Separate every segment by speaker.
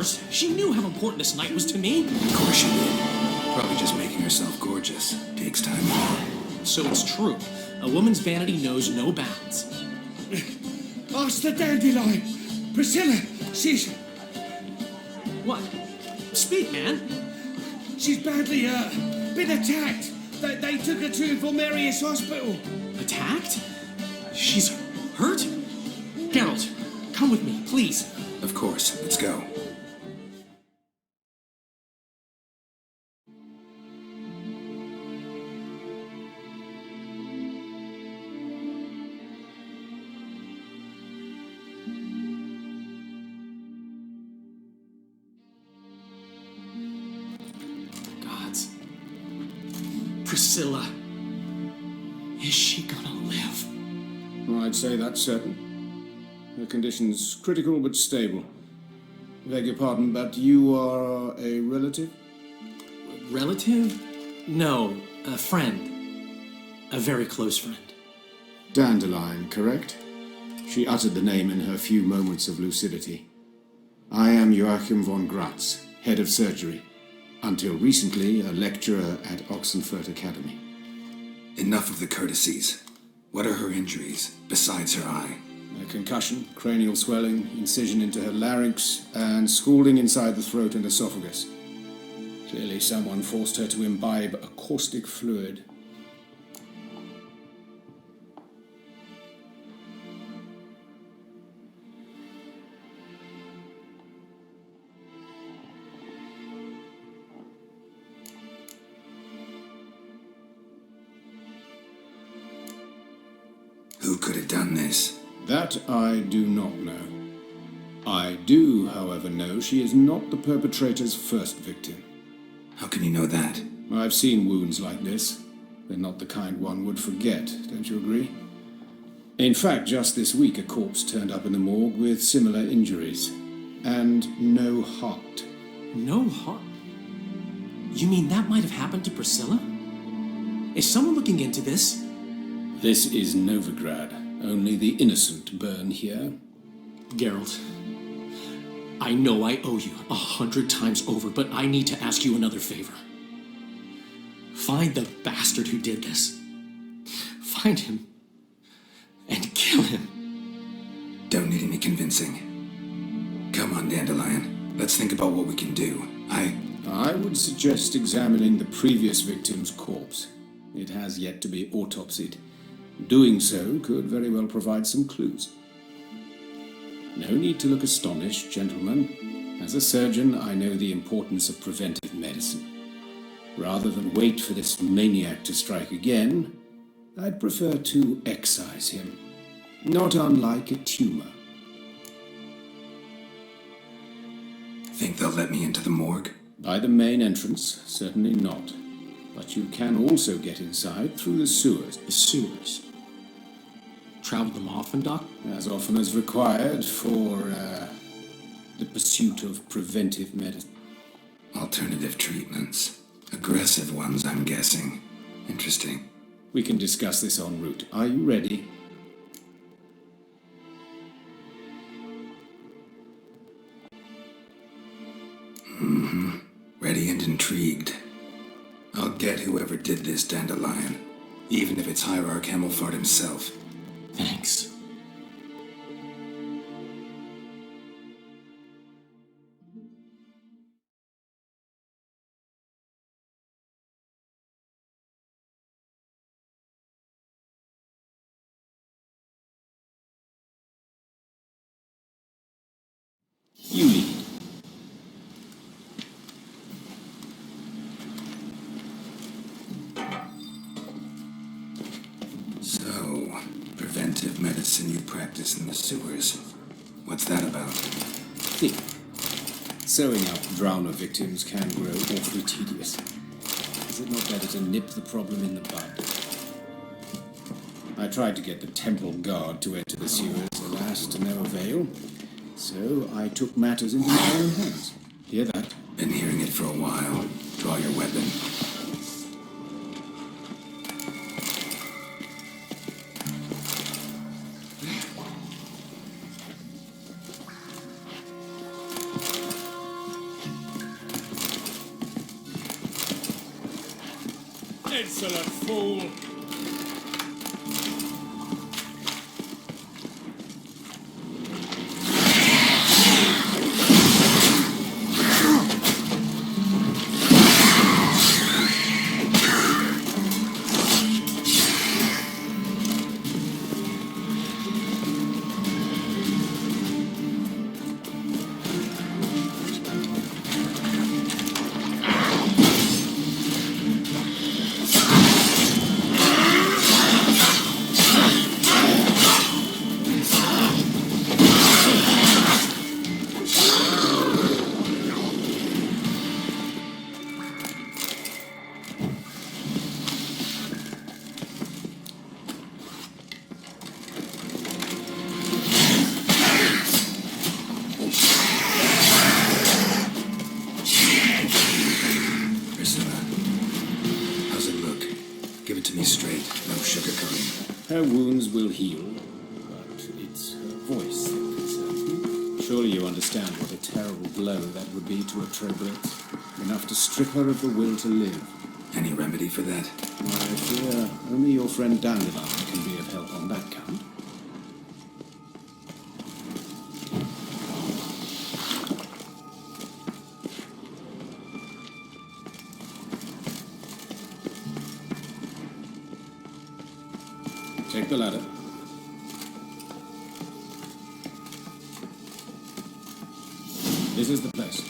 Speaker 1: course. She knew how important this night was to me.
Speaker 2: Of course she did. Probably just making herself gorgeous. Takes time.
Speaker 1: So it's true. A woman's vanity knows no bounds.
Speaker 3: Ask the dandelion. Priscilla, she's...
Speaker 1: What? Speak, man.
Speaker 3: She's badly been attacked. They took her to Vulmerius Hospital.
Speaker 1: Attacked? She's hurt? Geralt, come with me, please.
Speaker 2: Of course. Let's go.
Speaker 1: Gods. Priscilla. Is she gonna live?
Speaker 4: I'd say that's certain. Her condition's critical but stable. Beg your pardon, but you are a relative?
Speaker 1: Relative? No, a friend. A very close friend.
Speaker 4: Dandelion, correct? She uttered the name in her few moments of lucidity. I am Joachim von Gratz, head of surgery. Until recently, a lecturer at Oxenfurt Academy.
Speaker 2: Enough of the courtesies. What are her injuries, besides her eye?
Speaker 4: A concussion, cranial swelling, incision into her larynx, and scalding inside the throat and esophagus. Clearly someone forced her to imbibe a caustic fluid.
Speaker 2: Who could have done this?
Speaker 4: That I do not know. I do, however, know she is not the perpetrator's first victim.
Speaker 2: How can you know that?
Speaker 4: I've seen wounds like this. They're not the kind one would forget, don't you agree? In fact, just this week a corpse turned up in the morgue with similar injuries. And no heart.
Speaker 1: No heart? You mean that might have happened to Priscilla? Is someone looking into this?
Speaker 4: This is Novigrad. Only the innocent burn here.
Speaker 1: Geralt, I know I owe you 100 times over, but I need to ask you another favor. Find the bastard who did this. Find him and kill him.
Speaker 2: Don't need any convincing. Come on, Dandelion. Let's think about what we can do.
Speaker 4: I would suggest examining the previous victim's corpse. It has yet to be autopsied. Doing so could very well provide some clues. No need to look astonished, gentlemen. As a surgeon, I know the importance of preventive medicine. Rather than wait for this maniac to strike again, I'd prefer to excise him. Not unlike a tumor.
Speaker 2: Think they'll let me into the morgue?
Speaker 4: By the main entrance, certainly not. But you can also get inside through the sewers.
Speaker 1: The sewers? Travel them often, Doc?
Speaker 4: As often as required for the pursuit of preventive medicine.
Speaker 2: Alternative treatments. Aggressive ones, I'm guessing. Interesting.
Speaker 4: We can discuss this en route. Are you ready?
Speaker 2: Mm-hmm. Ready and intrigued. I'll get whoever did this, Dandelion. Even if it's Hierarch Hemmelfart himself.
Speaker 1: Thanks.
Speaker 4: You lead.
Speaker 2: So, preventive medicine you practice in the sewers. What's that about?
Speaker 4: Think. Sewing up drowner victims can grow awfully tedious. Is it not better to nip the problem in the bud? I tried to get the temple guard to enter the sewers, alas, to no avail. So I took matters into my own hands. Hear that?
Speaker 2: Been hearing it for a while. Draw your weapon.
Speaker 3: Insolent fool!
Speaker 4: Her wounds will heal, but it's her voice that concerns me. Surely you understand what a terrible blow that would be to a troglodyte. Enough to strip her of the will to live.
Speaker 2: Any remedy for that?
Speaker 4: I fear only your friend Dandelion can be of help on that count. Take the ladder. This is the place.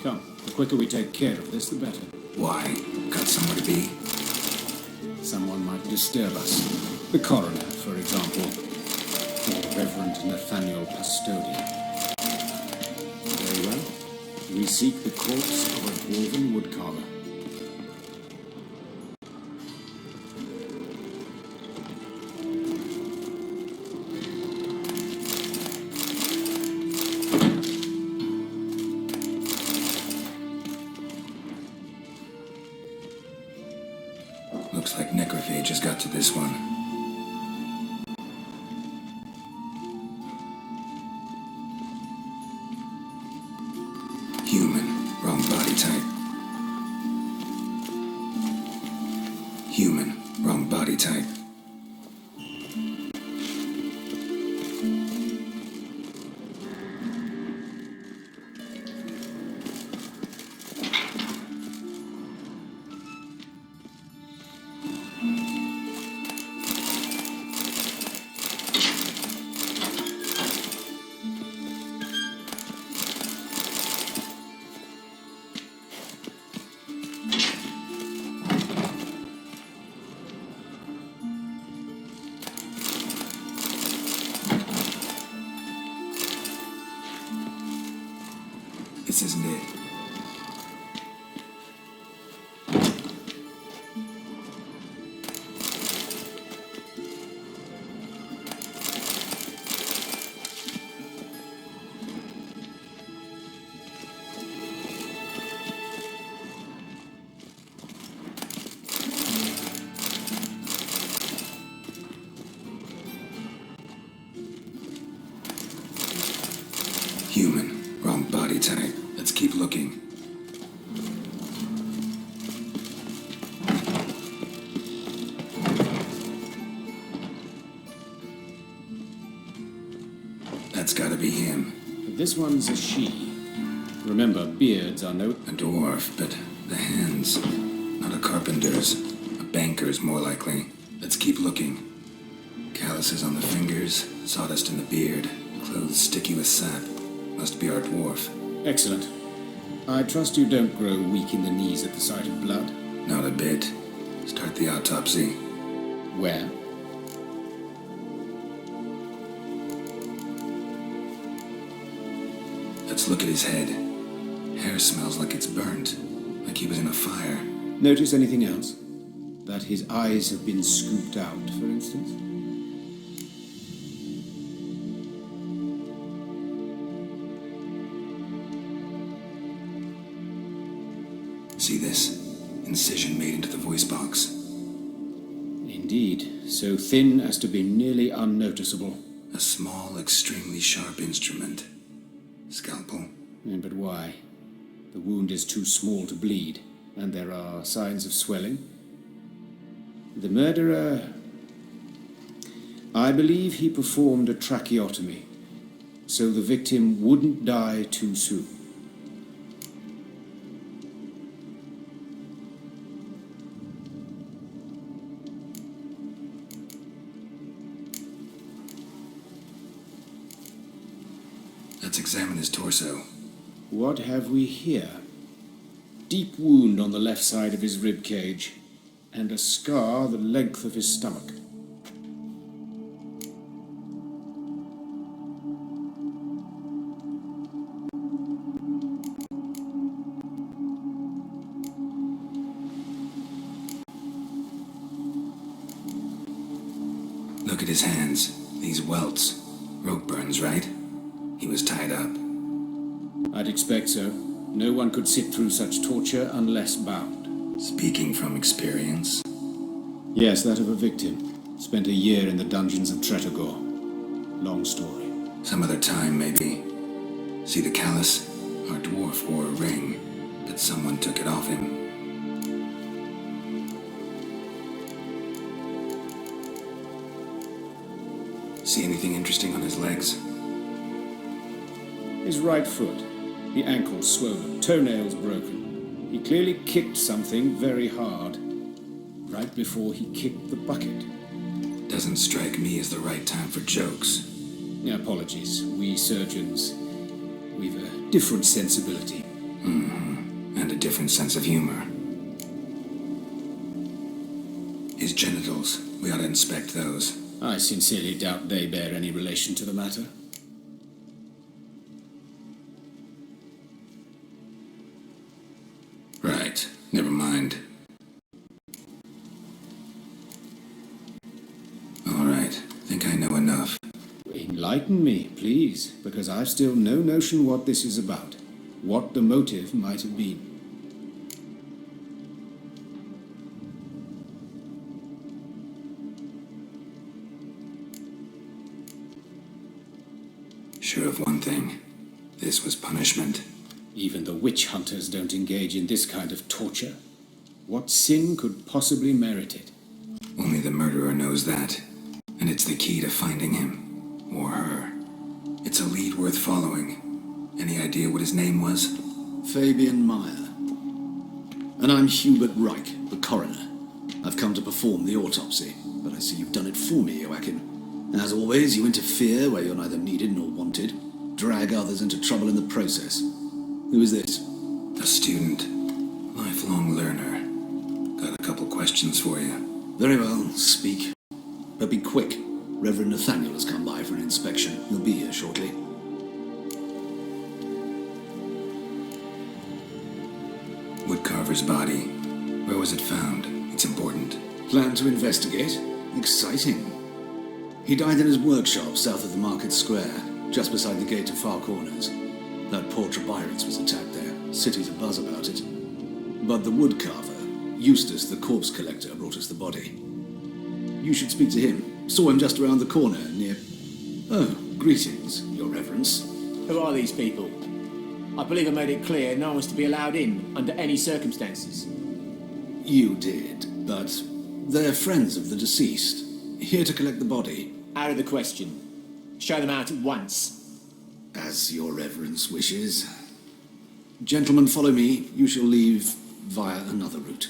Speaker 4: Come, the quicker we take care of this, the better.
Speaker 2: Why? Got somewhere to be?
Speaker 4: Someone might disturb us. The coroner, for example. Or Reverend Nathaniel Custodian. Very well. We seek the corpse of a dwarven woodcarver.
Speaker 2: Looks like necrophage has got to this one. Human, wrong body type. Human, wrong body type. This isn't it. Human, wrong body type. Let's keep looking. That's gotta be him.
Speaker 4: This one's a she. Remember, beards are no...
Speaker 2: A dwarf, but the hands. Not a carpenter's. A banker's, more likely. Let's keep looking. Calluses on the fingers, sawdust in the beard, clothes sticky with sap. Must be our dwarf.
Speaker 4: Excellent. I trust you don't grow weak in the knees at the sight of blood.
Speaker 2: Not a bit. Start the autopsy.
Speaker 4: Where?
Speaker 2: Let's look at his head. Hair smells like it's burnt. Like he was in a fire.
Speaker 4: Notice anything else? That his eyes have been scooped out, for instance?
Speaker 2: See this? Incision made into the voice box.
Speaker 4: Indeed, so thin as to be nearly unnoticeable.
Speaker 2: A small, extremely sharp instrument. Scalpel.
Speaker 4: But why? The wound is too small to bleed, and there are signs of swelling. The murderer... I believe he performed a tracheotomy, so the victim wouldn't die too soon.
Speaker 2: Let's examine his torso.
Speaker 4: What have we here? Deep wound on the left side of his rib cage, and a scar the length of his stomach.
Speaker 2: Look at his hands. These welts. Rope burns, right? He was tied up.
Speaker 4: I'd expect so. No one could sit through such torture unless bound.
Speaker 2: Speaking from experience.
Speaker 4: Yes, that of a victim. Spent a year in the dungeons of Tretogor. Long story.
Speaker 2: Some other time, maybe. See the callus? Our dwarf wore a ring, but someone took it off him. See anything interesting on his legs?
Speaker 4: His right foot. The ankle swollen, toenails broken. He clearly kicked something very hard. Right before he kicked the bucket.
Speaker 2: Doesn't strike me as the right time for jokes.
Speaker 4: Apologies. We surgeons, we've a different sensibility.
Speaker 2: And a different sense of humor. His genitals. We ought to inspect those.
Speaker 4: I sincerely doubt they bear any relation to the matter.
Speaker 2: Right. Never mind. All right. Think I know enough.
Speaker 4: Enlighten me, please, because I've still no notion what this is about. What the motive might have been.
Speaker 2: Sure of one thing. This was punishment.
Speaker 4: Even the witch hunters don't engage in this kind of torture. What sin could possibly merit it?
Speaker 2: Only the murderer knows that. And it's the key to finding him. Or her. It's a lead worth following. Any idea what his name was?
Speaker 5: Fabian Meyer. And I'm Hubert Reich, the coroner. I've come to perform the autopsy, but I see you've done it for me, Joachim. As always, you interfere where you're neither needed nor wanted. Drag others into trouble in the process. Who is this?
Speaker 2: A student. Lifelong learner. Got a couple questions for you.
Speaker 5: Very well, speak. But be quick. Reverend Nathaniel has come by for an inspection. He'll be here shortly.
Speaker 2: Woodcarver's body. Where was it found? It's important.
Speaker 5: Plan to investigate? Exciting. He died in his workshop south of the market square, just beside the gate to Far Corners. That poor Trebirans was attacked there. City's abuzz about it. But the woodcarver, Eustace the corpse collector, brought us the body. You should speak to him. Saw him just around the corner near... Oh, greetings, your reverence.
Speaker 6: Who are these people? I believe I made it clear no one was to be allowed in under any circumstances.
Speaker 5: You did, but they're friends of the deceased. Here to collect the body.
Speaker 6: Out of the question. Show them out at once.
Speaker 5: As your reverence wishes. Gentlemen, follow me. You shall leave via another route.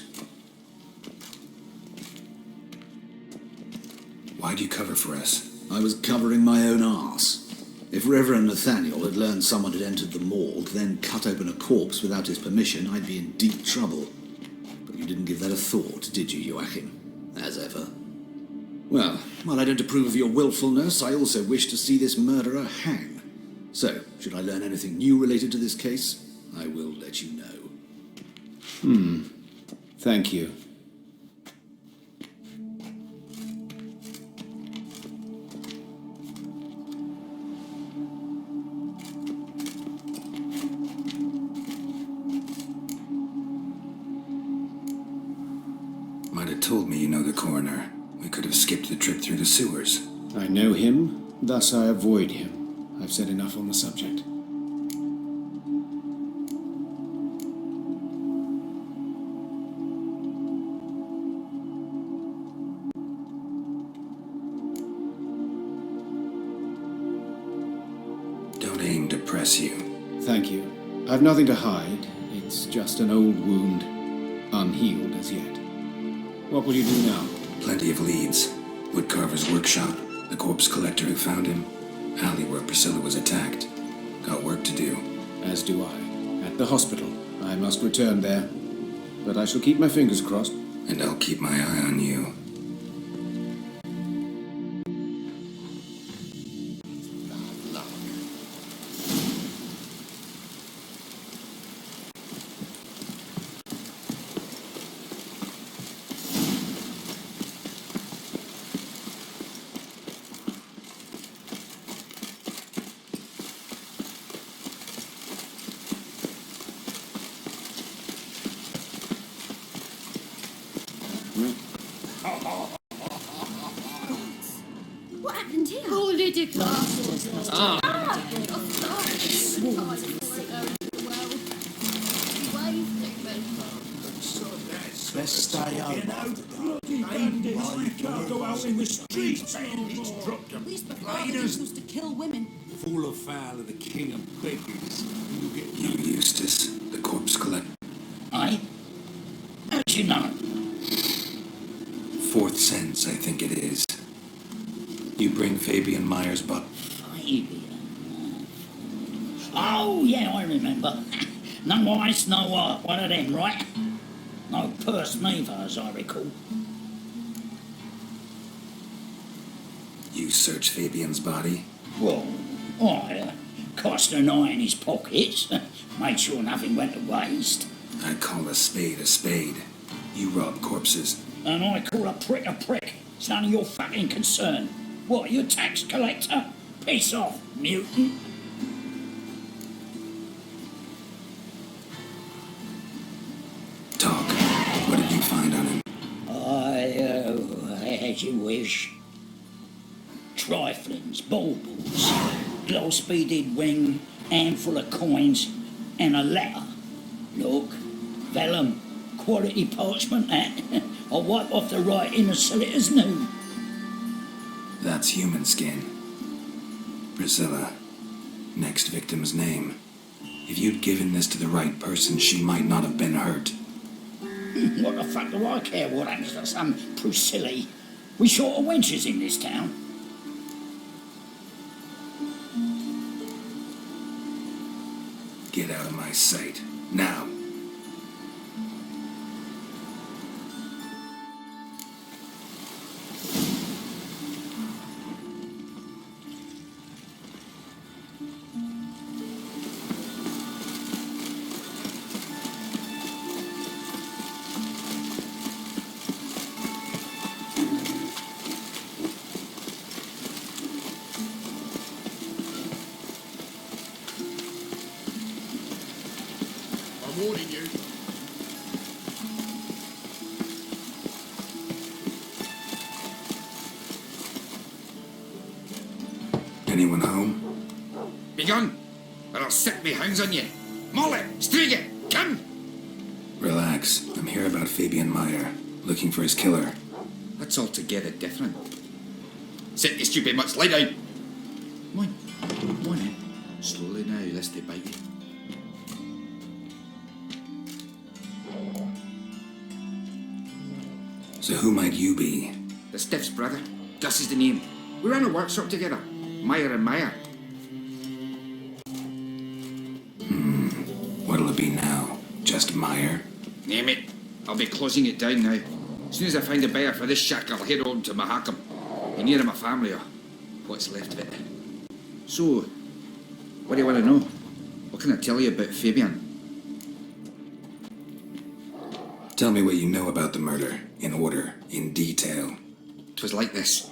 Speaker 2: Why do you cover for us?
Speaker 5: I was covering my own arse. If Reverend Nathaniel had learned someone had entered the morgue, then cut open a corpse without his permission, I'd be in deep trouble. But you didn't give that a thought, did you, Joachim? As ever. Well, while I don't approve of your willfulness, I also wish to see this murderer hang. So, should I learn anything new related to this case, I will let you know.
Speaker 4: Thank you.
Speaker 2: Might have told me you know the coroner. We could have skipped the trip through the sewers.
Speaker 4: I know him, thus I avoid him. I've said enough on the subject.
Speaker 2: press you.
Speaker 4: Thank you. I've nothing to hide. It's just an old wound, unhealed as yet. What will you do now?
Speaker 2: Plenty of leads. Woodcarver's workshop, the corpse collector who found him, alley where Priscilla was attacked. Got work to do.
Speaker 4: As do I. At the hospital. I must return there. But I shall keep my fingers crossed.
Speaker 2: And I'll keep my eye on you.
Speaker 7: What happened here? Oh, Lydia
Speaker 8: Let's stay home.
Speaker 3: Go out in the streets.
Speaker 7: These befrienders used to kill women.
Speaker 3: Fall afoul of the king of beggars.
Speaker 2: You, Eustace, the corpse collector.
Speaker 8: Aye? How'd you know?
Speaker 2: Fourth sense, I think it is. You bring Fabian Meyer's butt.
Speaker 8: Fabian. Oh, yeah, I remember. No ice, no art. One of them, right? No purse neither, as I recall.
Speaker 2: You search Fabian's body?
Speaker 8: Well, I cast an eye in his pockets, made sure nothing went to waste.
Speaker 2: I call a spade a spade. You rob corpses.
Speaker 8: And I call a prick. It's none of your fucking concern. What, you tax collector? Piss off, mutant.
Speaker 2: Talk. What did you find on him?
Speaker 8: As you wish. Triflings, baubles, gloss-beaded ring, handful of coins, and a letter. Look, vellum, quality parchment, that. I'll wipe off the writing and sell it as new.
Speaker 2: That's human skin. Priscilla. Next victim's name. If you'd given this to the right person, she might not have been hurt.
Speaker 8: What the fuck do I care what happens to some Priscilla? We short of wenches in this town.
Speaker 2: Get out of my sight. Now.
Speaker 3: Warning you.
Speaker 2: Anyone home?
Speaker 3: Begone, or I'll set me hounds on you. Molly, Striga, come!
Speaker 2: Relax. I'm here about Fabian Meyer, looking for his killer.
Speaker 3: That's altogether different. Set your stupid much lie down. Come on in. Slowly now, lest they bite you.
Speaker 2: So who might you be?
Speaker 3: The Stiff's brother. Gus is the name. We ran a workshop together. Meyer and Meyer.
Speaker 2: What'll it be now? Just Meyer?
Speaker 3: Name it. I'll be closing it down now. As soon as I find a buyer for this shack, I'll head on to Mahakam. Be near my family, or what's left of it. So, what do you want to know? What can I tell you about Fabian?
Speaker 2: Tell me what you know about the murder, in order, in detail.
Speaker 3: 'Twas like this.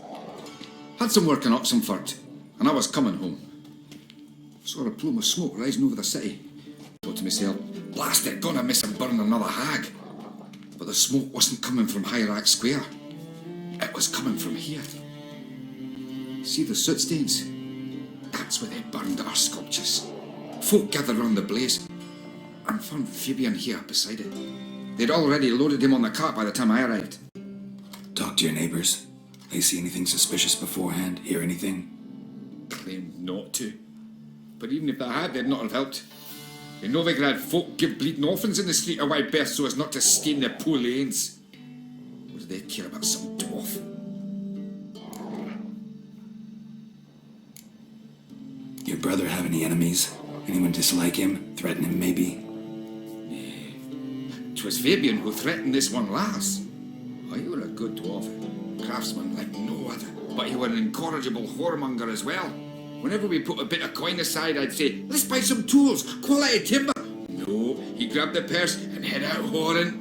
Speaker 3: Had some work in Oxenford, and I was coming home. Saw a plume of smoke rising over the city. Thought to myself, blast it, gonna miss and burn another hag. But the smoke wasn't coming from Hierarch Square. It was coming from here. See the soot stains? That's where they burned our sculptures. Folk gathered round the blaze and found Fabian here beside it. They'd already loaded him on the cart by the time I arrived.
Speaker 2: Talk to your neighbors. They see anything suspicious beforehand? Hear anything?
Speaker 3: Claimed not to. But even if they had, they'd not have helped. In Novigrad, folk give bleeding orphans in the street a wide berth so as not to stain their poor lanes. What do they care about some dwarf?
Speaker 2: Your brother have any enemies? Anyone dislike him? Threaten him, maybe?
Speaker 3: 'Twas Fabian who threatened this one last. Oh, you were a good dwarf, craftsman like no other. But you were an incorrigible whoremonger as well. Whenever we put a bit of coin aside, I'd say, let's buy some tools, quality timber. No, he grabbed the purse and head out whoring.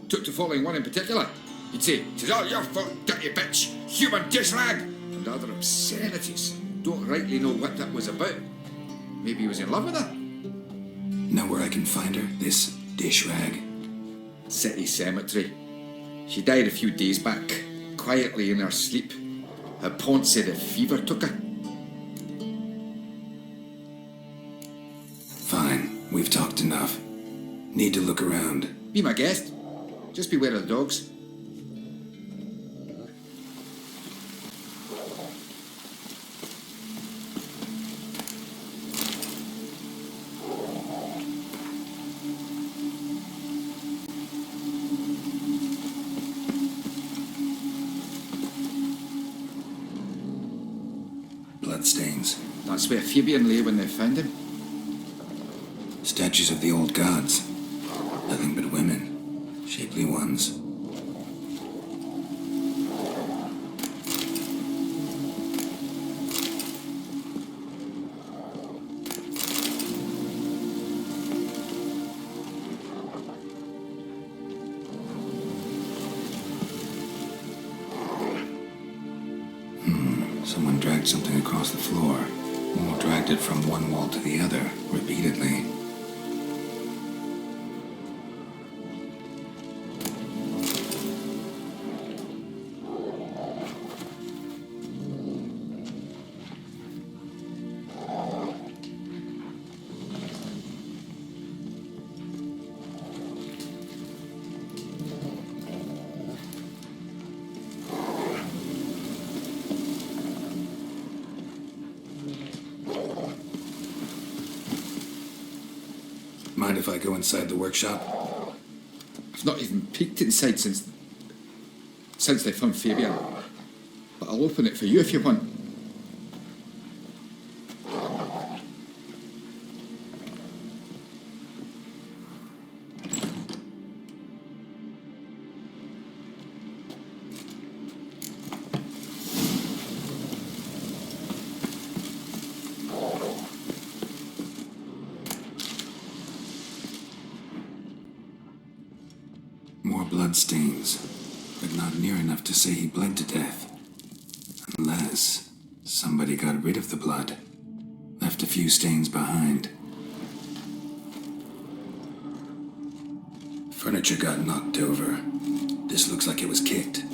Speaker 3: Took to following one in particular. He'd say, "'Tis all your fault, dirty bitch, human dish rag," and other obscenities. Don't rightly know what that was about. Maybe he was in love with her.
Speaker 2: Know where I can find her? This dish rag?
Speaker 3: City cemetery. She died a few days back, quietly in her sleep. Her pont said a fever took her.
Speaker 2: Fine, we've talked enough. Need to look around.
Speaker 3: Be my guest. Just beware of the dogs.
Speaker 2: Bloodstains.
Speaker 3: That's where Fabian lay when they found him.
Speaker 2: Statues of the old gods. Nothing but women. Shapely ones. Someone dragged something across the floor. Or dragged it from one wall to the other, repeatedly. Mind if I go inside the workshop?
Speaker 3: I've not even peeked inside since they found Fabian. But I'll open it for you if you want.
Speaker 2: More bloodstains, but not near enough to say he bled to death. Unless somebody got rid of the blood, left a few stains behind. Furniture got knocked over. This looks like it was kicked.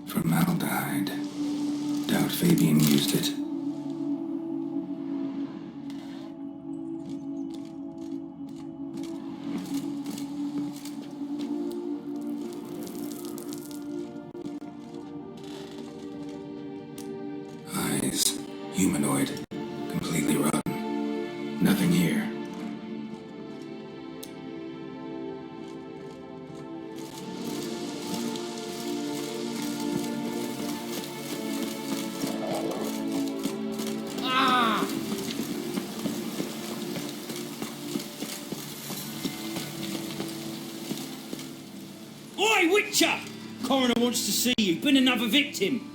Speaker 2: Formaldehyde. Doubt Fabian used it. Eyes. Humanoid. Completely rotten. Nothing here.
Speaker 8: Oi, Witcher! Coroner wants to see you. Been another victim.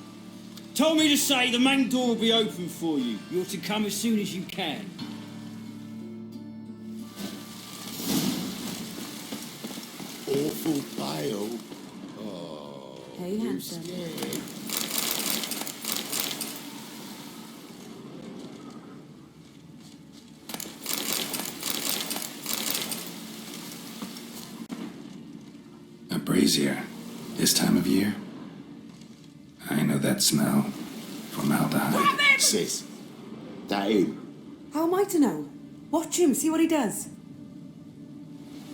Speaker 8: Told me to say the main door will be open for you. You're to come as soon as you can.
Speaker 9: Awful pale. Oh,
Speaker 7: Hey, handsome.
Speaker 9: scared.
Speaker 2: A brazier. This time of year? I know that smell. Formaldehyde.
Speaker 9: Sis, that him?
Speaker 10: How am I to know? Watch him, see what he does.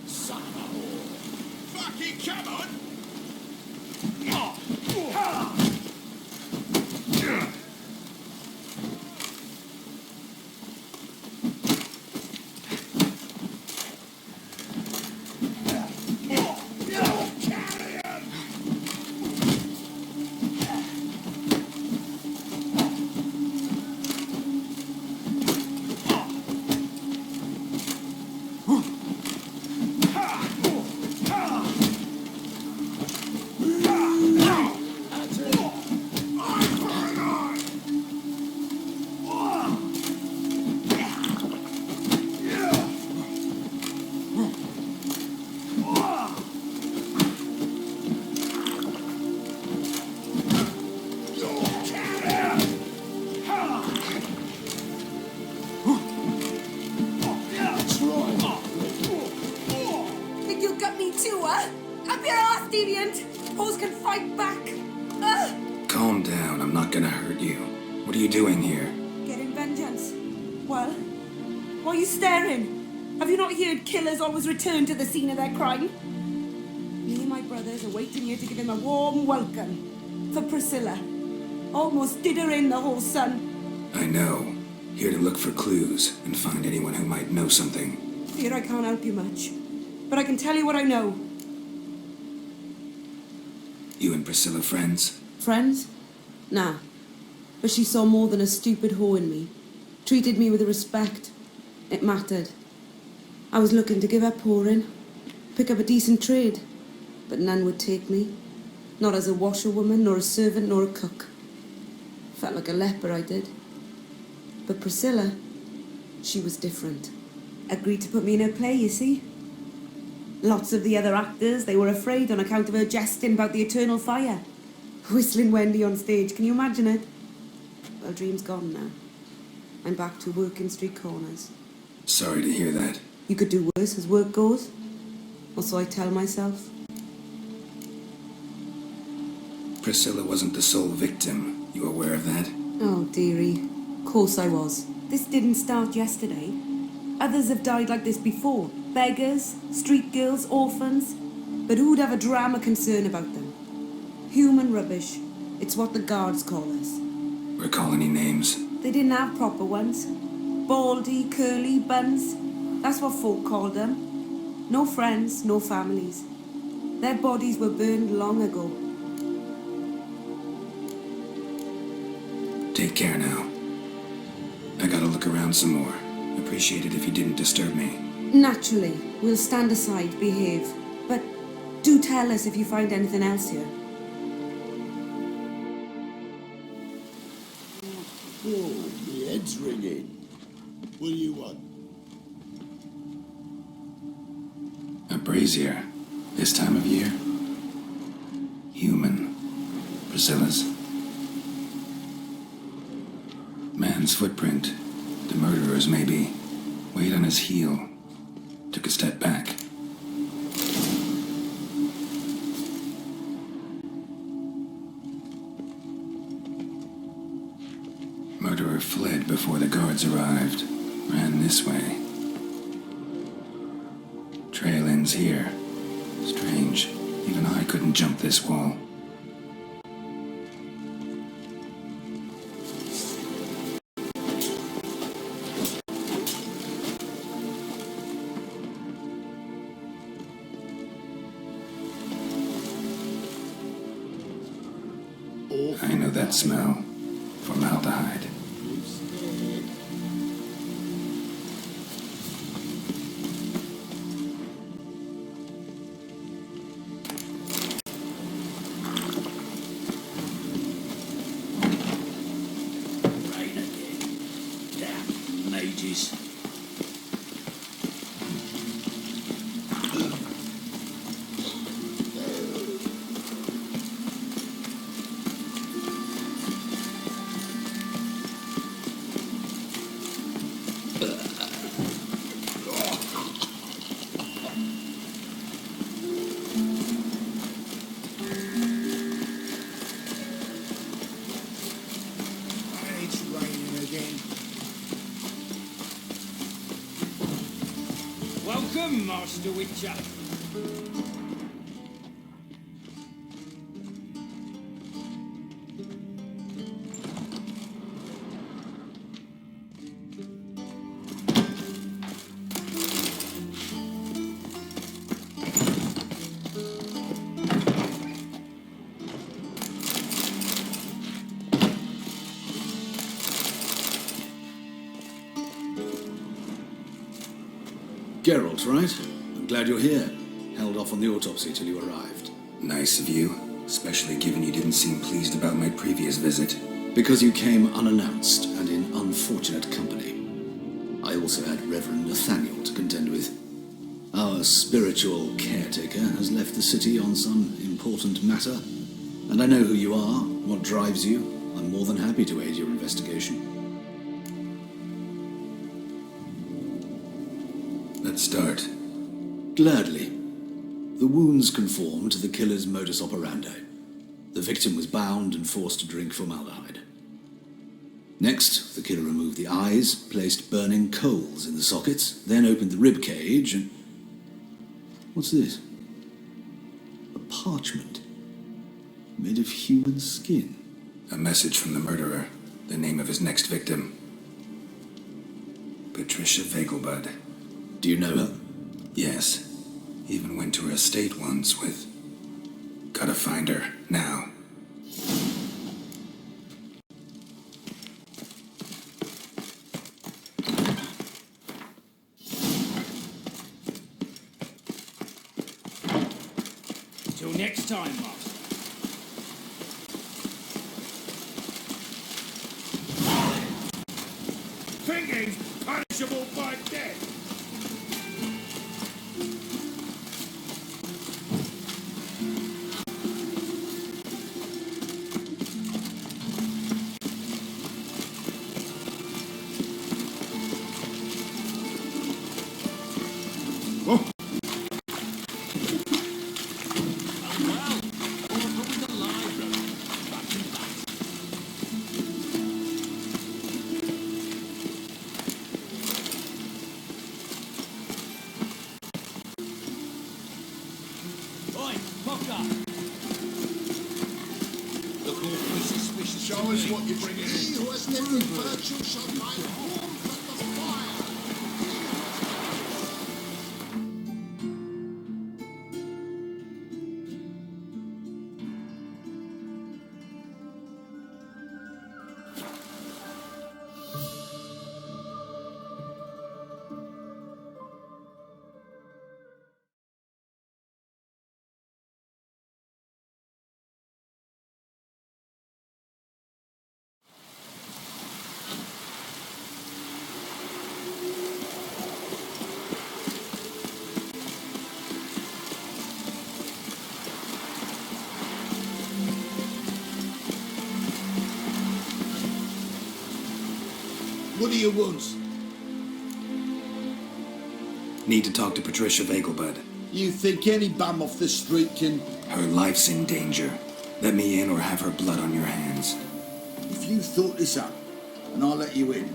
Speaker 9: Son of a whore. Rocky, come on!
Speaker 7: Think you'll get me too, huh? Up your ass, deviant! Hoes can fight back!
Speaker 2: Calm down, I'm not gonna hurt you. What are you doing here?
Speaker 7: Getting vengeance. Well, why are you staring? Have you not heard killers always return to the scene of their crime? Me and my brothers are waiting here to give him a warm welcome. For Priscilla. Almost did her in, the whole son.
Speaker 2: I know. Here to look for clues and find anyone who might know something.
Speaker 7: Fear I can't help you much. But I can tell you what I know.
Speaker 2: You and Priscilla friends?
Speaker 7: Friends? Nah. But she saw more than a stupid whore in me. Treated me with respect. It mattered. I was looking to give up whoring. Pick up a decent trade. But none would take me. Not as a washerwoman, nor a servant, nor a cook. Felt like a leper, I did. But Priscilla, she was different. Agreed to put me in her play, you see. Lots of the other actors, they were afraid on account of her jesting about the eternal fire. Whistling Wendy on stage, can you imagine it? Well, dream's gone now. I'm back to working street corners.
Speaker 2: Sorry to hear that.
Speaker 7: You could do worse as work goes. Or so I tell myself.
Speaker 2: Priscilla wasn't the sole victim. You aware of that?
Speaker 7: Oh, dearie. Course I was. This didn't start yesterday. Others have died like this before. Beggars, street girls, orphans. But who'd have a drama concern about them? Human rubbish. It's what the guards call us.
Speaker 2: Recall any names?
Speaker 7: They didn't have proper ones. Baldy, curly, buns. That's what folk called them. No friends, no families. Their bodies were burned long ago.
Speaker 2: Take care now. I gotta look around some more. Appreciate it if you didn't disturb me.
Speaker 7: Naturally, we'll stand aside, behave. But do tell us if you find anything else here.
Speaker 9: Oh, my head's ringing. What do you want?
Speaker 2: A brazier. This time of year. Human. Priscilla's. Man's footprint. The murderer's maybe. Weight on his heel. Took a step back. Murderer fled before the guards arrived. Ran this way. Trail ends here. Strange. Even I couldn't jump this wall. I know that smell. Formaldehyde.
Speaker 8: Rain again. Damn mages.
Speaker 9: It's raining again.
Speaker 8: Welcome, Master Witcher.
Speaker 5: Geralt, right? I'm glad you're here. Held off on the autopsy till you arrived.
Speaker 2: Nice of you, especially given you didn't seem pleased about my previous visit.
Speaker 5: Because you came unannounced and in unfortunate company. I also had Reverend Nathaniel to contend with. Our spiritual caretaker has left the city on some important matter, and I know who you are, what drives you. I'm more than happy to aid your investigation.
Speaker 2: Let's start.
Speaker 5: Gladly. The wounds conform to the killer's modus operandi. The victim was bound and forced to drink formaldehyde. Next, the killer removed the eyes, placed burning coals in the sockets, then opened the rib cage and... What's this? A parchment made of human skin.
Speaker 2: A message from the murderer. The name of his next victim. Patricia Vegelbud.
Speaker 5: Do you know her?
Speaker 2: Yes. Even went to her estate once with... Gotta find her, now.
Speaker 6: Till next time, Master. Thinking's punishable by death.
Speaker 9: Show us what you're bringing in. He who has lived in virtue shall find warmth at the fire.
Speaker 3: What do you want?
Speaker 2: Need to talk to Patricia Vegelbud.
Speaker 9: You think any bum off the street can...
Speaker 2: Her life's in danger. Let me in or have her blood on your hands.
Speaker 9: If you thought this up, and I'll let you in,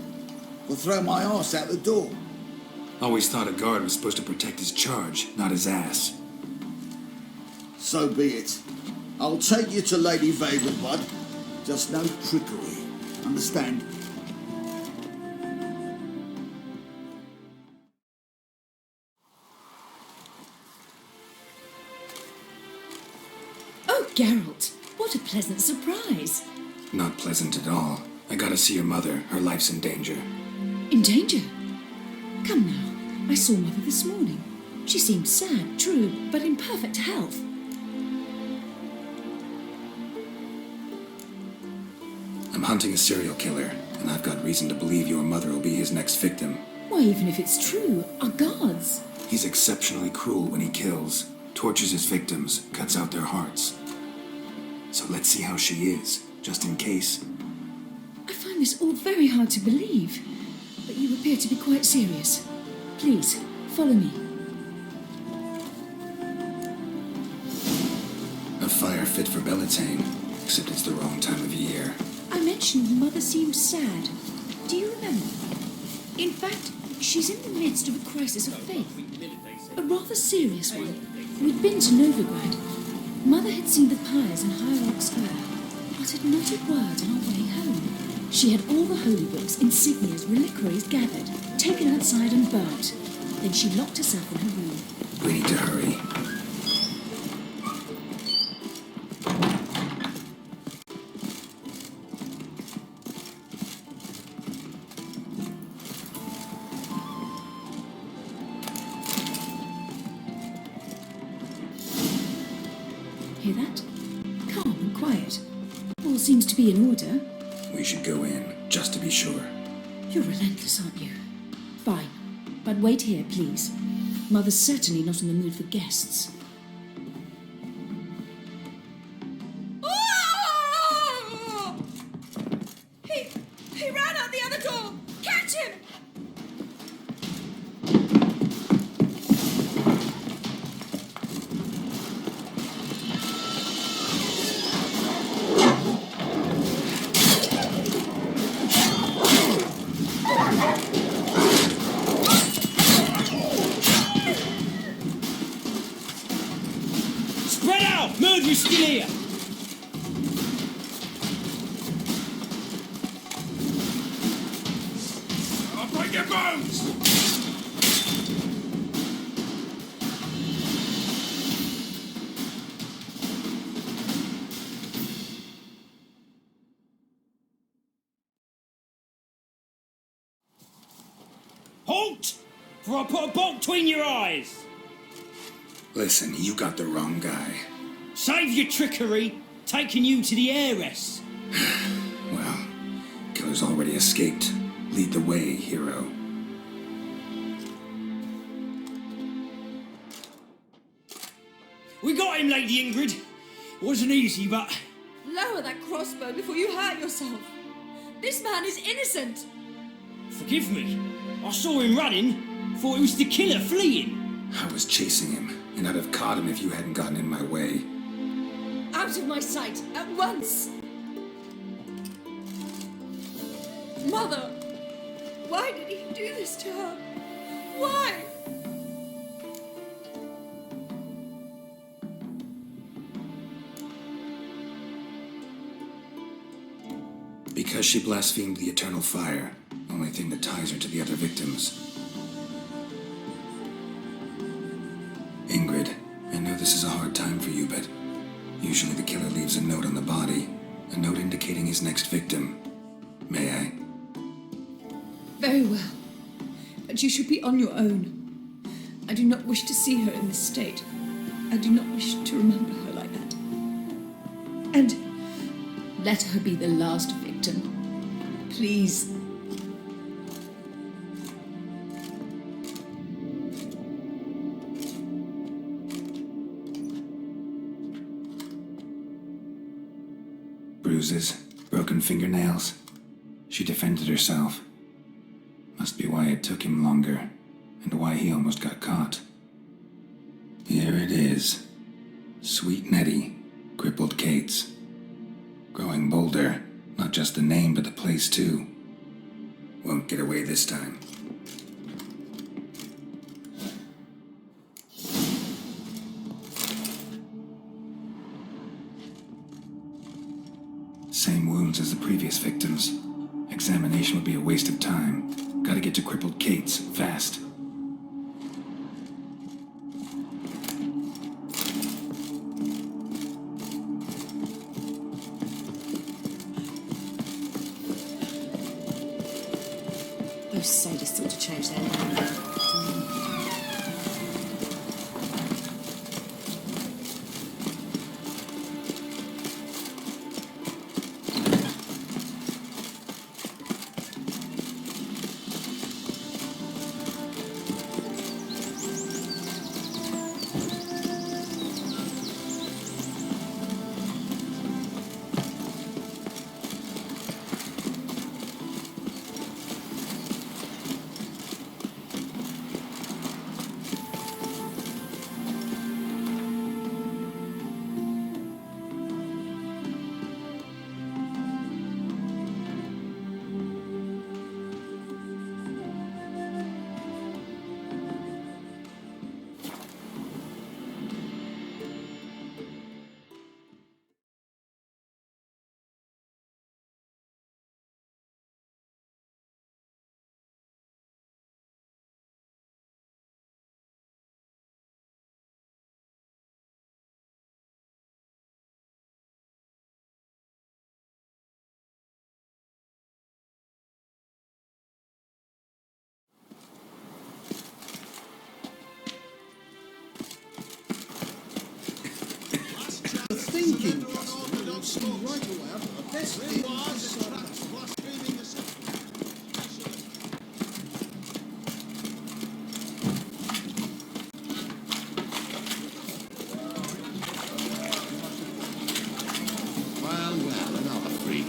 Speaker 9: I'll throw my arse out the door.
Speaker 2: Always thought a guard was supposed to protect his charge, not his ass.
Speaker 9: So be it. I'll take you to Lady Vegelbud. Just no trickery. Understand?
Speaker 10: Oh, Geralt, what a pleasant surprise.
Speaker 2: Not pleasant at all. I gotta see your mother. Her life's in danger.
Speaker 10: In danger? Come now, I saw Mother this morning. She seemed sad, true, but in perfect health.
Speaker 2: I'm hunting a serial killer, and I've got reason to believe your mother will be his next victim.
Speaker 10: Why, even if it's true, our guards.
Speaker 2: He's exceptionally cruel when he kills, tortures his victims, cuts out their hearts. So let's see how she is, just in case.
Speaker 10: I find this all very hard to believe, but you appear to be quite serious. Please, follow me.
Speaker 2: A fire fit for Bellatane, except it's the wrong time of year.
Speaker 10: I mentioned Mother seemed sad. Do you remember? In fact, she's in the midst of a crisis of faith. A rather serious one. We'd been to Novigrad. Mother had seen the pyres in Hierarch Square, but had not a word on our way home. She had all the holy books, insignias, reliquaries gathered, taken outside and burnt. Then she locked herself in her room.
Speaker 2: We need to hurry.
Speaker 10: Hear that? Calm and quiet. All seems to be in order.
Speaker 2: We should go in, just to be sure.
Speaker 10: You're relentless, aren't you? Fine. But wait here, please. Mother's certainly not in the mood for guests.
Speaker 11: Oh! He ran out the other door! Catch him!
Speaker 6: Spread out! Murderer's still here!
Speaker 3: I'll break your bones!
Speaker 6: Halt! For I'll put a bolt between your eyes!
Speaker 2: Listen, you got the wrong guy.
Speaker 6: Save your trickery, taking you to the heiress.
Speaker 2: Well, killer's already escaped. Lead the way, hero.
Speaker 6: We got him, Lady Ingrid. Wasn't easy, but...
Speaker 11: Lower that crossbow before you hurt yourself. This man is innocent.
Speaker 6: Forgive me. I saw him running. Thought it was the killer fleeing.
Speaker 2: I was chasing him, and I'd have caught him if you hadn't gotten in my way.
Speaker 11: Out of my sight, at once! Mother! Why did he do this to her? Why?
Speaker 2: Because she blasphemed the eternal fire. Only thing that ties her to the other victims. Ingrid, I know this is a hard time for you, but usually the killer leaves a note on the body. A note indicating his next victim. May I?
Speaker 11: Very well. But you should be on your own. I do not wish to see her in this state. I do not wish to remember her like that. And let her be the last victim. Please.
Speaker 2: Bruises, broken fingernails. She defended herself. Must be why it took him longer, and why he almost got caught. Here it is. Sweet Nettie, crippled Kate's. Growing bolder, not just the name but the place too. Won't get away this time. Same wounds as the previous victims. Examination would be a waste of time. Gotta get to crippled Kate's, fast.
Speaker 11: Those sadists ought to change their name.
Speaker 9: thinking customer will see right away I'm the best thing this side.
Speaker 3: Well, another freak.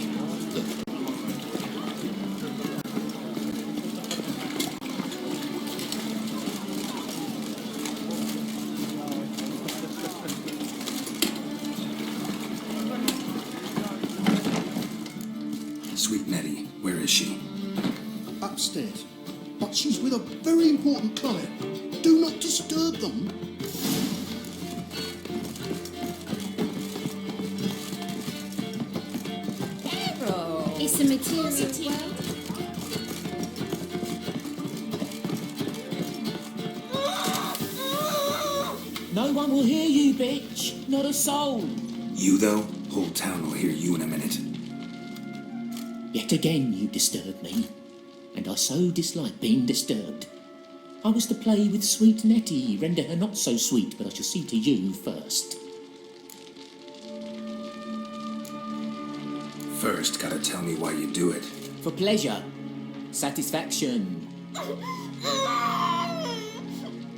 Speaker 2: Sweet Nettie, where is she?
Speaker 9: Upstairs. But she's with a very important client. Do not disturb them.
Speaker 10: It's a material world.
Speaker 6: No one will hear you, bitch. Not a soul.
Speaker 2: You, though? Whole town will hear you in a minute.
Speaker 1: Yet again you disturb me, and I so dislike being disturbed. I was to play with sweet Nettie, render her not so sweet, but I shall see to you first.
Speaker 2: First, gotta tell me why you do it.
Speaker 6: For pleasure. Satisfaction.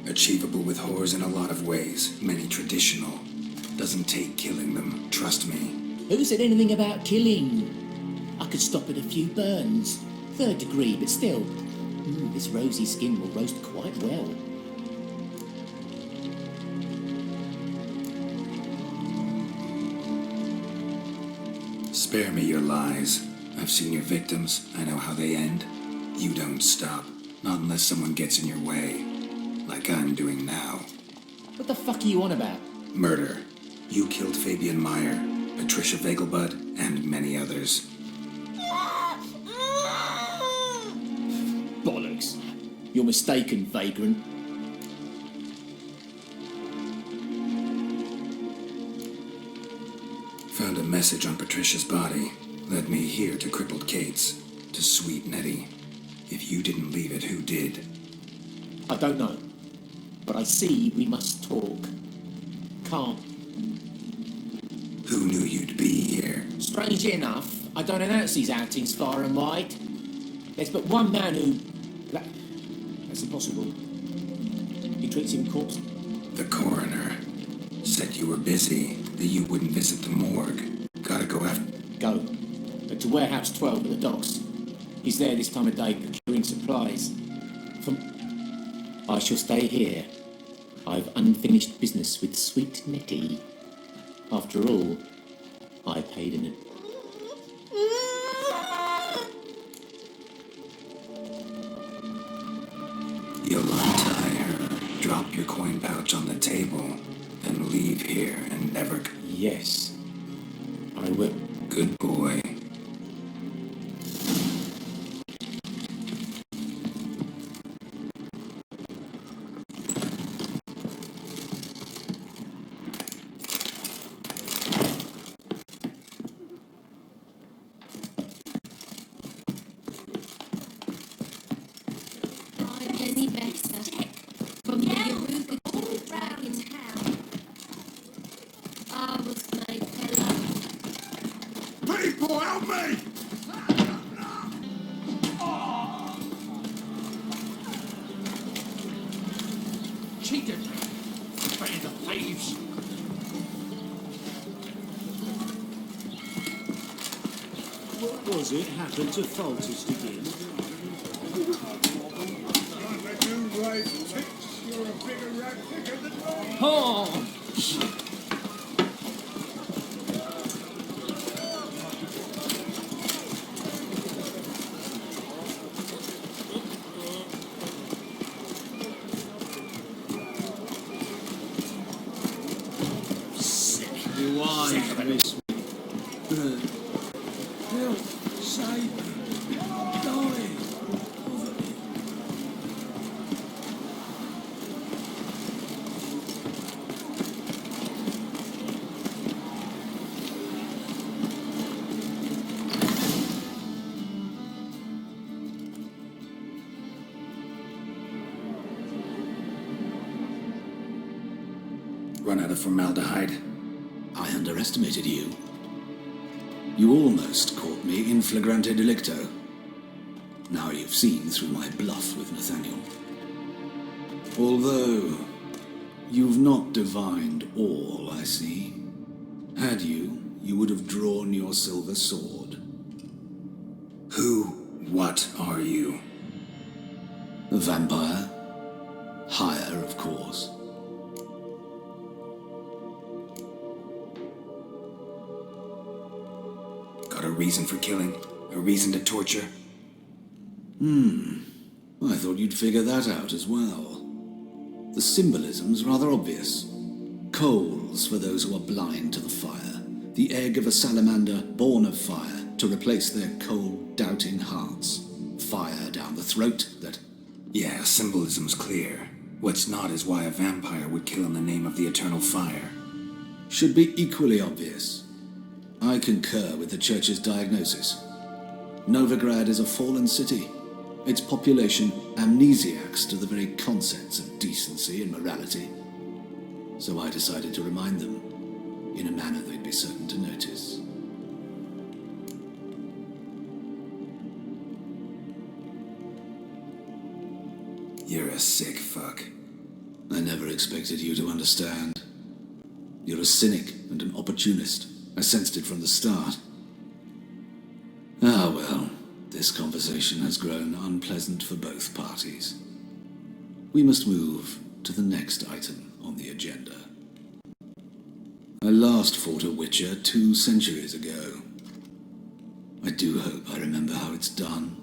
Speaker 2: Achievable with whores in a lot of ways, many traditional. Doesn't take killing them, trust me.
Speaker 1: Who said anything about killing? I could stop at a few burns. 3rd degree, but still. This rosy skin will roast quite well.
Speaker 2: Spare me your lies. I've seen your victims. I know how they end. You don't stop. Not unless someone gets in your way. Like I'm doing now.
Speaker 6: What the fuck are you on about?
Speaker 2: Murder. You killed Fabian Meyer, Patricia Vegelbud, and many others.
Speaker 6: Bollocks. You're mistaken, vagrant.
Speaker 2: Found a message on Patricia's body. Led me here to crippled Kate's. To sweet Nettie. If you didn't leave it, who did?
Speaker 1: I don't know, but I see we must talk. Can't.
Speaker 2: Who knew you'd be here?
Speaker 6: Strangely enough, I don't announce these outings far and wide. There's but one man who... That's impossible. He treats him corpse.
Speaker 2: The coroner. Said you were busy, that you wouldn't visit the morgue. Gotta go after...
Speaker 6: Go. To Warehouse 12 at the docks. He's there this time of day procuring supplies. I shall stay here. I've unfinished business with sweet Nettie. After all, I paid an...
Speaker 2: You'll untie her, drop your coin pouch on the table, then leave here and never...
Speaker 6: Yes, I will.
Speaker 2: Good boy.
Speaker 9: People, help me!
Speaker 1: Cheated! Band of thieves!
Speaker 12: What was it happened to Falters again?
Speaker 9: You're a bigger rat picker than me!
Speaker 6: Oh!
Speaker 12: You are, miss me.
Speaker 9: Help! Save me! I'm dying!
Speaker 2: Run out of formaldehyde.
Speaker 5: I underestimated you. You almost caught me in flagrante delicto. Now you've seen through my bluff with Nathaniel. Although, you've not divined all, I see. Had you, you would have drawn your silver sword.
Speaker 2: What are you?
Speaker 5: A vampire. Higher, of course.
Speaker 2: Got a reason for killing? A reason to torture?
Speaker 5: I thought you'd figure that out as well. The symbolism's rather obvious. Coals for those who are blind to the fire. The egg of a salamander born of fire to replace their cold, doubting hearts. Fire down the throat that...
Speaker 2: Yeah, symbolism's clear. What's not is why a vampire would kill in the name of the eternal fire.
Speaker 5: should be equally obvious. I concur with the Church's diagnosis. Novigrad is a fallen city. Its population amnesiacs to the very concepts of decency and morality. So I decided to remind them, in a manner they'd be certain to notice.
Speaker 2: You're a sick fuck.
Speaker 5: I never expected you to understand. You're a cynic and an opportunist. I sensed it from the start. Ah, well, this conversation has grown unpleasant for both parties. We must move to the next item on the agenda. I last fought a Witcher 2 centuries ago. I do hope I remember how it's done.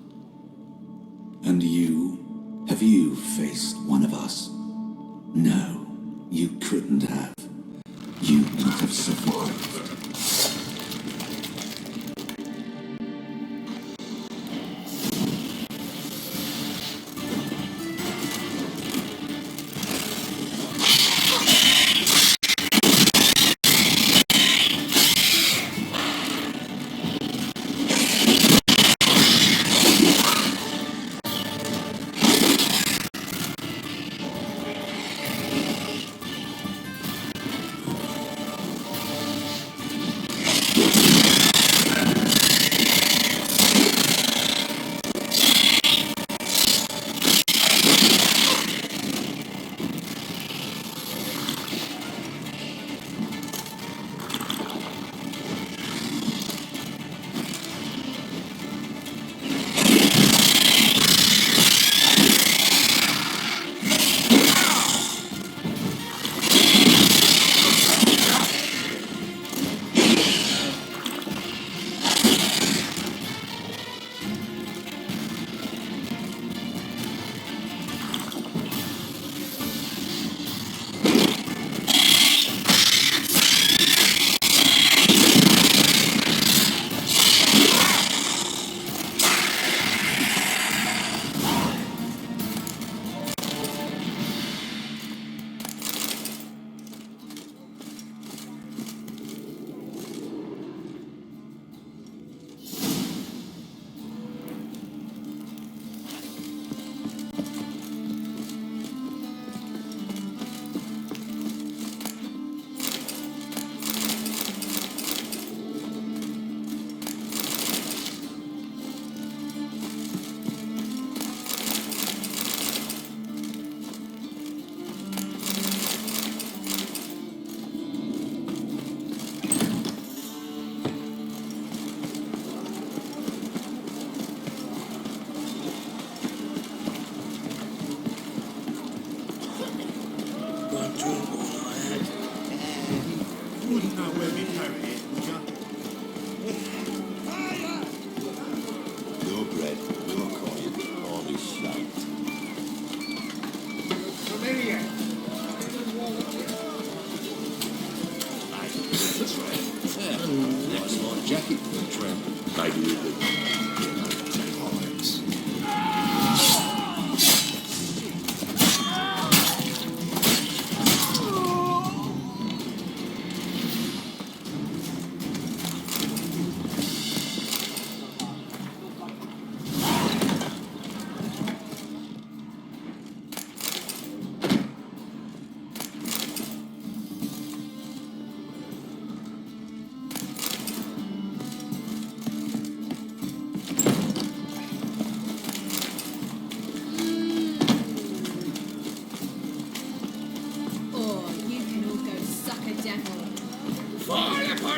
Speaker 13: And you? Have you faced one of us? No, you couldn't have. You would have survived.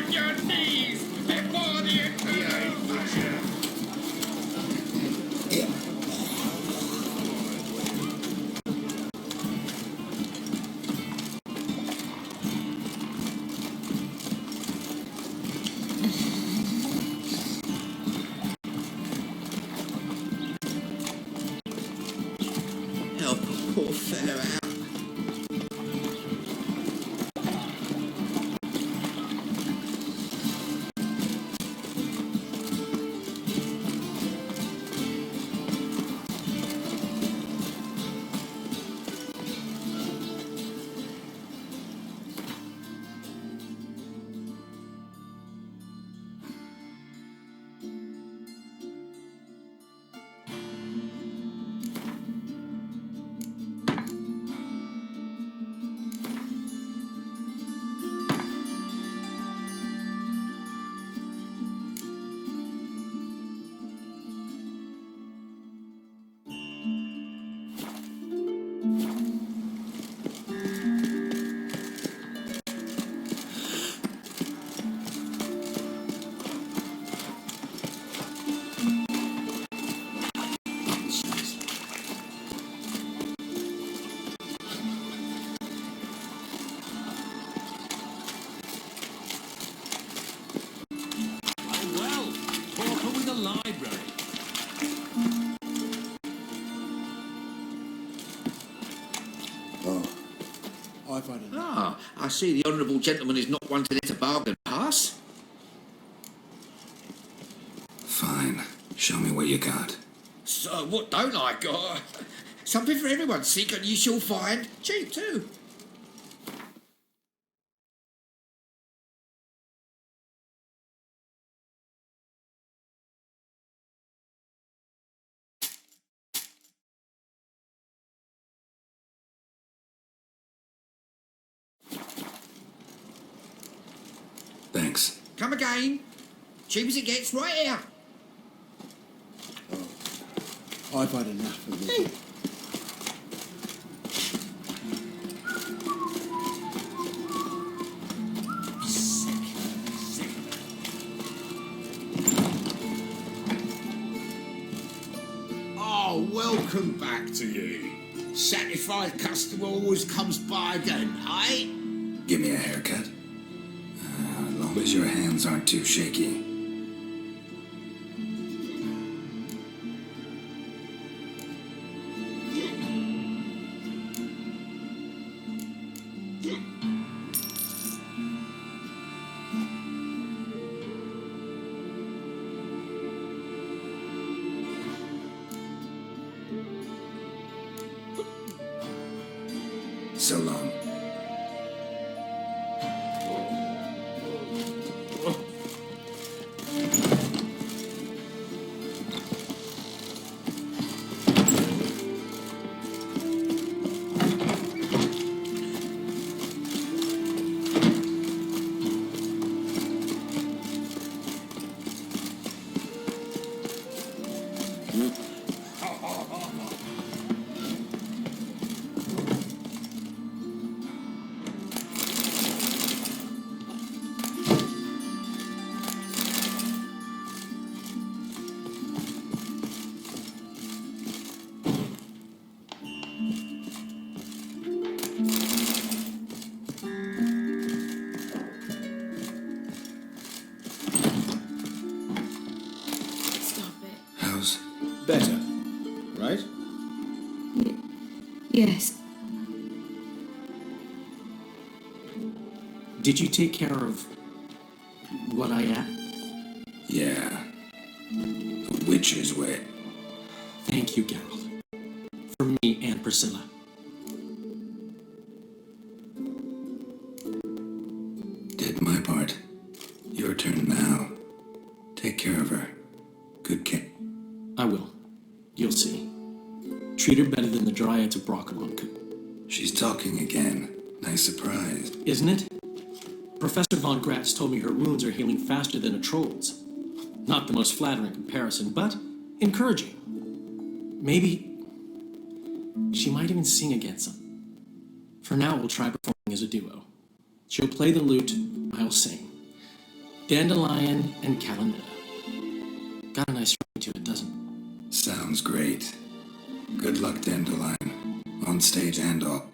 Speaker 3: on your knees before the Inquisition!
Speaker 9: Help a poor fellow out.
Speaker 12: Well, pauper with a library.
Speaker 9: I've had enough.
Speaker 3: Ah, I see the honourable gentleman is not one to let a bargain pass.
Speaker 2: Fine. Show me what you got.
Speaker 3: So what don't I got? Something for everyone. Seek and you shall find. Cheap too.
Speaker 2: Thanks.
Speaker 3: Come again. Cheap as it gets, right here.
Speaker 9: I've had enough of this.
Speaker 14: Oh, welcome back to you. Satisfied customer always comes by again, eh?
Speaker 2: Give me a haircut. As long as your hands aren't too shaky. So long.
Speaker 10: Stop it.
Speaker 2: How's...
Speaker 4: Better, right?
Speaker 10: Yes.
Speaker 6: Did you take care of what I asked?
Speaker 2: Yeah. The witch's way.
Speaker 6: Thank you, Geralt. For me and Priscilla.
Speaker 2: Did my part. Your turn now. Take care of her. Good kid.
Speaker 6: I will. You'll see. Treat her better than the Dryads of Broccolon could.
Speaker 2: She's talking again. Nice surprise.
Speaker 6: Isn't it? Professor Von Gratz told me her wounds are healing faster than a troll's. Not the most flattering comparison, but encouraging. Maybe she might even sing against him. For now, we'll try performing as a duo. She'll play the lute, I'll sing.
Speaker 15: Dandelion and calendar. Got a nice ring to it, doesn't it?
Speaker 2: Sounds great. Good luck, Dandelion. On stage and off.